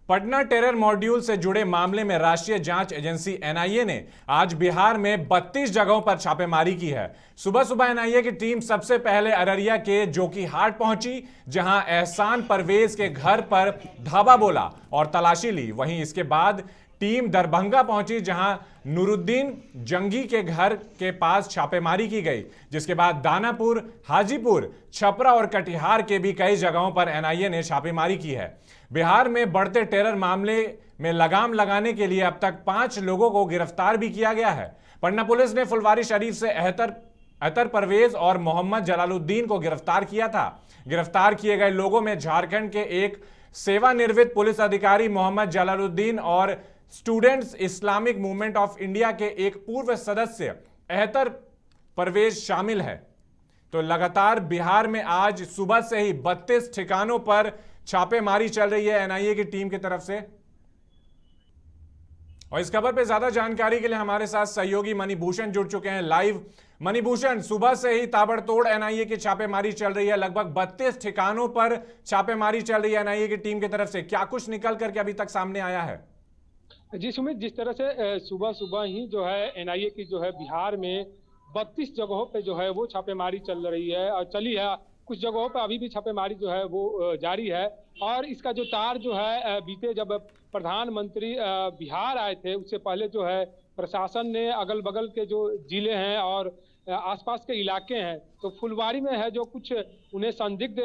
Patna terror module से जुड़े मामले में राष्ट्रीय जांच एजेंसी एनआईए ने आज बिहार में 32 जगहों पर छापेमारी की है। सुबह सुबह एनआईए की टीम सबसे पहले अररिया के जोकीहाट पहुंची, जहां एहसान परवेज के घर पर धावा बोला और तलाशी ली। वहीं इसके बाद टीम दरभंगा पहुंची, जहां नूरुद्दीन जंगी के घर के पास छापेमारी की गई, जिसके बाद दानापुर, हाजीपुर, छपरा और कटिहार के भी कई जगहों पर एनआईए ने छापेमारी की है। बिहार में बढ़ते टेरर मामले में लगाम लगाने के लिए अब तक 5 लोगों को गिरफ्तार भी किया गया है। पटना पुलिस ने फुलवारी शरीफ से अतर परवेज और मोहम्मद जलालुद्दीन को गिरफ्तार किया था। गिरफ्तार किए गए लोगों में झारखंड के एक सेवानिवृत्त पुलिस अधिकारी मोहम्मद जलालुद्दीन और students Islamic movement of India के एक पूर्व सदस्य अतर परवेज शामिल है। तो लगातार बिहार में आज सुबह से ही 32 ठिकानों पर छापेमारी चल रही है एनआईए की टीम की तरफ से। और इस खबर पे ज्यादा जानकारी के लिए हमारे साथ सहयोगी मणिभूषण जुड़ चुके हैं लाइव। मणिभूषण, सुबह से ही ताबड़तोड़ एनआईए की छापेमारी चल रही है, लगभग 32 ठिकानों पर छापेमारी चल रही है एनआईए की टीम की तरफ से। क्या कुछ निकल करके अभी तक सामने आया है? जी सुमित, जिस तरह से सुबह सुबह ही जो है एनआईए की जो है बिहार में 32 जगहों पे जो है वो छापेमारी चल रही है और चली है। कुछ जगहों पर अभी भी छापेमारी जो है वो जारी है। और इसका जो तार जो है बीते जब प्रधानमंत्री बिहार आए थे, उससे पहले जो है प्रशासन ने अगल बगल के जो जिले हैं और आसपास के इलाके हैं, तो फुलवारी में है जो कुछ उन्हें संदिग्ध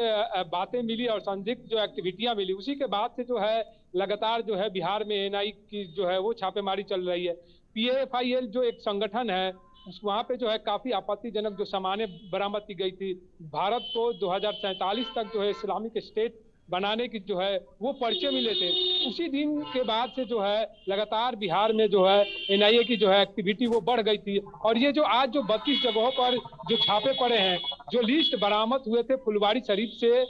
बातें मिली और संदिग्ध जो एक्टिविटियां मिली, उसी के बाद से जो है लगातार जो है बिहार में एनआई की जो है वो छापेमारी चल रही है। पीएफआईएल जो एक संगठन है, वहाँ पे जो है काफी आपत्तिजनक जो सामानें बरामद की गई थी। भारत को 2047 तक जो है इस्लामिक स्टेट बनाने की जो है वो पर्चे मिले थे। उसी दिन के बाद से जो है लगातार बिहार में जो है एनआईए की जो है एक्टिविटी वो बढ़ गई थी। और ये जो आज जो 32 जगहों पर जो छापे पड़े हैं, जो लिस्ट बरामद हुए थे फुलवारी शरीफ से,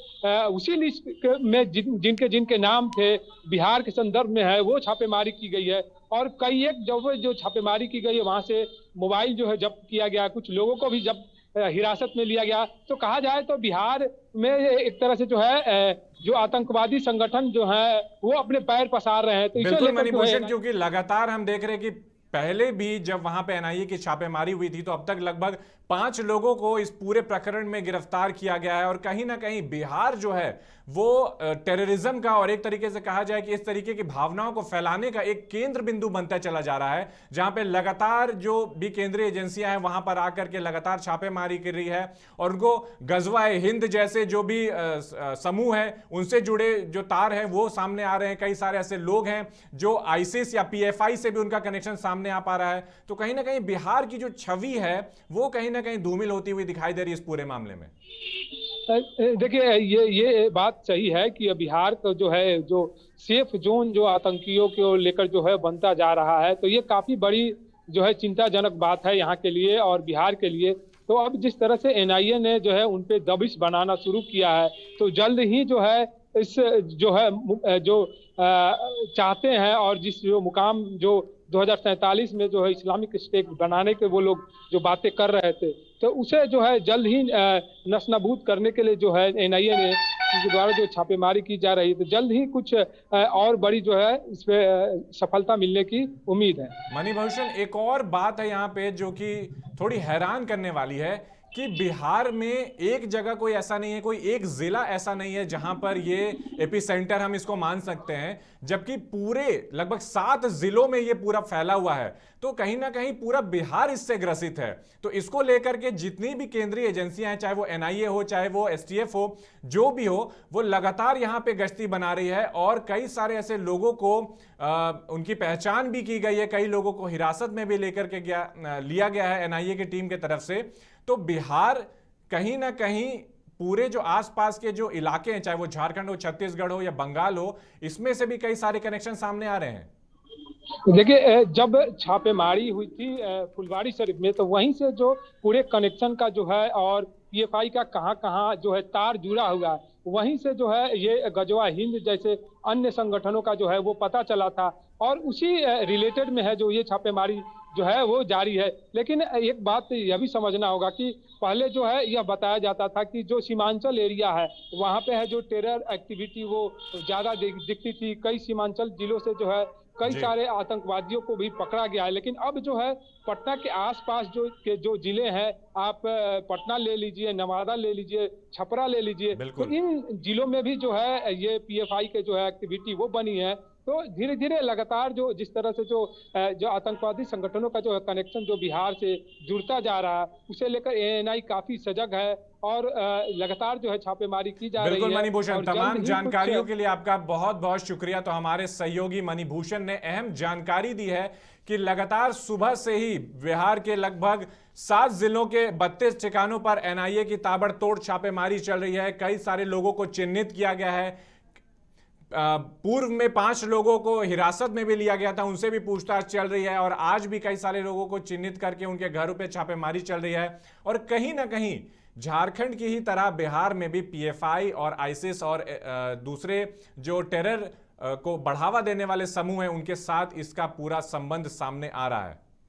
उसी लिस्ट में जिनके जिनके नाम थे बिहार के संदर्भ में है, वो छापेमारी की गई है। और कई एक जगह जो छापेमारी की गई है, वहां से मोबाइल जो है जब्त किया गया, कुछ लोगों को भी जब्त हिरासत में लिया गया। तो कहा जाए तो बिहार में एक तरह से जो है जो आतंकवादी संगठन जो है वो अपने पैर पसार रहे हैं। तो इसे बिल्कुल लेकर मणिभूषण, क्योंकि लगातार हम देख रहे हैं कि पहले भी जब वहां पे एनआईए की छापेमारी हुई थी तो अब तक लगभग 5 लोगों को इस पूरे प्रकरण में गिरफ्तार किया गया है। और कहीं ना कहीं बिहार जो है वो टेररिज्म का और एक तरीके से कहा जाए कि इस तरीके की भावनाओं को फैलाने का एक केंद्र बिंदु बनता चला जा रहा है, जहां पे लगातार जो भी केंद्रीय एजेंसियां हैं वहां पर आकर के लगातार छापेमारी कर रही है और उनको गजवा-ए हिंद जैसे जो भी समूह है उनसे जुड़े जो तार हैं वो सामने आ रहे हैं। कई सारे ऐसे लोग हैं जो आईसिस या पीएफआई से भी उनका कनेक्शन सामने आ पा रहा है। तो कहीं ना कहीं बिहार की जो छवि है वो कहीं ना कहीं धूमिल होती हुई दिखाई दे रही है इस पूरे मामले में। देखिए, ये बात सही है कि बिहार का जो है जो सेफ जोन जो आतंकियों को लेकर जो है बनता जा रहा है, तो ये काफी बड़ी जो है चिंताजनक बात है यहाँ के लिए और बिहार के लिए। तो अब जिस तरह से एनआईए ने जो है उन पे दबिश बनाना शुरू किया है, तो जल्द ही जो है इस जो है जो चाहते हैं और जिस जो मुकाम जो 2047 में जो है इस्लामिक स्टेट बनाने के वो लोग जो बातें कर रहे थे, तो उसे जो है जल्द ही नस्तानाबूद करने के लिए जो है एनआईए ने के द्वारा जो छापेमारी की जा रही है, तो जल्द ही कुछ और बड़ी जो है इस पे सफलता मिलने की उम्मीद है। मणिभूषण, एक और बात है यहाँ पे जो कि थोड़ी हैरान करने वाली है कि बिहार में एक जगह कोई ऐसा नहीं है, कोई एक जिला ऐसा नहीं है जहां पर ये एपिसेंटर हम इसको मान सकते हैं, जबकि पूरे लगभग 7 जिलों में ये पूरा फैला हुआ है। तो कहीं ना कहीं पूरा बिहार इससे ग्रसित है। तो इसको लेकर के जितनी भी केंद्रीय एजेंसियां हैं, चाहे वो एनआईए हो, चाहे वो एसटीएफ हो, जो भी हो, वो लगातार यहां पे गश्ती बना रही है और कई सारे ऐसे लोगों को उनकी पहचान भी की गई है, कई लोगों को हिरासत में भी लेकर के लिया गया है एनआईए की टीम की तरफ से। तो बिहार कहीं ना कहीं पूरे जो आसपास के जो इलाके हैं, चाहे वो झारखंड हो, छत्तीसगढ़ हो या बंगाल हो, इसमें से भी कई सारे कनेक्शन सामने आ रहे हैं। देखिए, जब छापेमारी हुई थी फुलवारी शरीफ में, तो वहीं से जो पूरे कनेक्शन का जो है और पीएफआई का कहाँ कहाँ जो है तार जुड़ा हुआ है, वहीं से जो है ये गजवा हिंद जैसे अन्य संगठनों का जो है वो पता चला था और उसी रिलेटेड में है जो ये छापेमारी जो है वो जारी है। लेकिन एक बात यह भी समझना होगा कि पहले जो है यह बताया जाता था कि जो सीमांचल एरिया है वहाँ पे है जो टेरर एक्टिविटी वो ज़्यादा दिखती थी। कई सीमांचल जिलों से जो है कई जी सारे आतंकवादियों को भी पकड़ा गया है। लेकिन अब जो है पटना के आसपास जो जिले हैं, आप पटना ले लीजिए, नवादा ले लीजिए, छपरा ले लीजिए, तो बिल्कुल। इन जिलों में भी जो है ये पीएफआई के जो है एक्टिविटी वो बनी है। तो धीरे धीरे लगातार जो जिस तरह से जो आतंकवादी संगठनों का जो है कनेक्शन जो बिहार से जुड़ता जा रहा है, उसे लेकर एएनआई काफी सजग है और लगातार जो है छापेमारी की जा रही बिल्कुल है मणिभूषण, और जल्द तमाम ही कुछ। जानकारियों के लिए आपका बहुत बहुत शुक्रिया। तो हमारे सहयोगी मणिभूषण ने अहम जानकारी दी है कि लगातार सुबह से ही बिहार के लगभग 7 जिलों के 32 ठिकानों पर एनआईए की ताबड़तोड़ छापेमारी चल रही है। कई सारे लोगों को चिन्हित किया गया है। पूर्व में 5 लोगों को हिरासत में भी लिया गया था, उनसे भी पूछताछ चल रही है और आज भी कई सारे लोगों को चिन्हित करके उनके घरों पे छापेमारी चल रही है। और कहीं ना कहीं झारखंड की ही तरह बिहार में भी पीएफआई और आईसिस और दूसरे जो टेरर को बढ़ावा देने वाले समूह हैं उनके साथ इसका पूरा संबंध सामने आ रहा है।